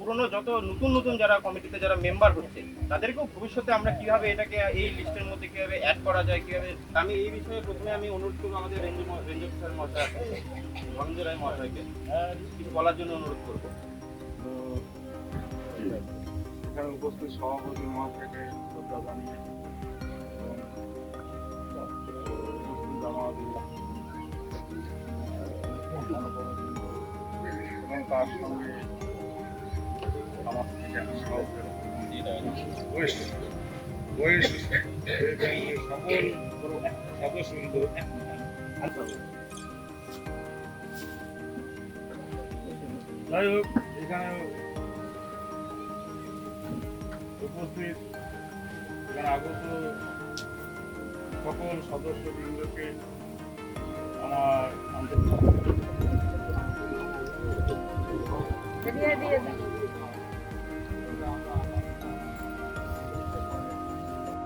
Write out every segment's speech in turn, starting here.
পুরনো যত নতুন নতুন যারা কমিটিতে যারা মেম্বার হচ্ছে তাদেরকেও ভবিষ্যতে আমরা কিভাবে এটাকে এই লিস্টের মধ্যে কিভাবে অ্যাড করা যায়, কিভাবে আমি এই বিষয়ে প্রথমে আমি অনুরোধ করবো আমাদের রেঞ্জ অফিসার মহাশয় ধনঞ্জয় রায় মহাশয়কে কিছু বলার জন্য অনুরোধ করবো। তো এখানে উপস্থিত সভাপতি মহাশয়কে শ্রদ্ধা জানিয়ে উপস্থিত আমাদের এবং তার সঙ্গে আমার থেকে সকল সদস্যবৃন্দ যাই হোক, এখানে উপস্থিত এখানে আগত সকল সদস্যবৃন্দকে আমার আন্তরিক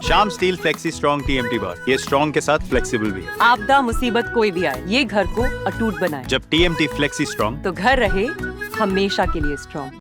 Shyam steel flexi strong TMT बार, ये स्ट्रॉन्ग के साथ फ्लेक्सिबल भी है। आपदा मुसीबत कोई भी आए, ये घर को अटूट बनाए। जब टीएमटी फ्लेक्सी स्ट्रॉन्ग तो घर रहे हमेशा के लिए स्ट्रॉन्ग।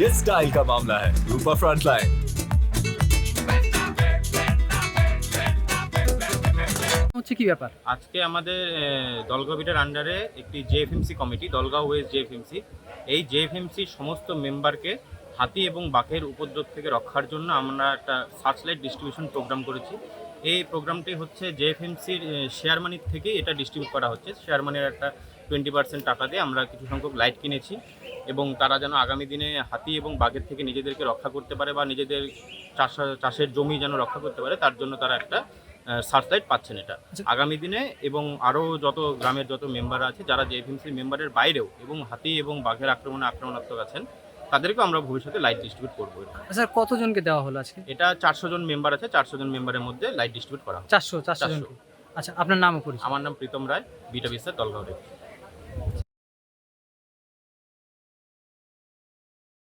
ये स्टाइल का मामला है, रूपा फ्रंटलाइन। হচ্ছে কি ব্যাপার? আজকে আমাদের দলগাঁও বিটার আন্ডারে একটি জেএফএমসি কমিটি, দলগাঁও ওয়েস্ট জেএফএমসি, এই জেএফএমসি সমস্ত মেম্বারকে হাতি এবং বাঘের উপদ্রব থেকে রক্ষার জন্য আমরা একটা সার্চলাইট ডিস্ট্রিবিউশন প্রোগ্রাম করেছি। এই প্রোগ্রামটি হচ্ছে জেএফএমসির শেয়ার মানির থেকেই এটা ডিস্ট্রিবিউট করা হচ্ছে। শেয়ার মানির একটা 20% টাকা দিয়ে আমরা কিছু সংখ্যক লাইট কিনেছি এবং তারা যেন আগামী দিনে হাতি এবং বাঘের থেকে নিজেদেরকে রক্ষা করতে পারে বা নিজেদের চাষের জমি যেন রক্ষা করতে পারে, তার জন্য তারা একটা সার্চ লাইট পাচ্ছেন এটা আগামী দিনে। এবং আরও যত গ্রামের যত মেম্বার আছে যারা জেএফএমসির মেম্বারের বাইরেও এবং হাতি এবং বাঘের আক্রমণাত্মক আছেন, তাদেরকেও আমরা ভবিষ্যতে লাইট ডিস্ট্রিবিউট করবো। স্যার কতজনকে দেওয়া হলো আজকে? এটা 400 জন মেম্বার আছে, 400 জন মেম্বারের মধ্যে লাইট ডিস্ট্রিবিউট করা হবে। 400 জনকে। আচ্ছা, আপনার নাম ও পরিচয়? আমার নাম প্রীতম রায়, বিটা বিস্তার দলগাঁও।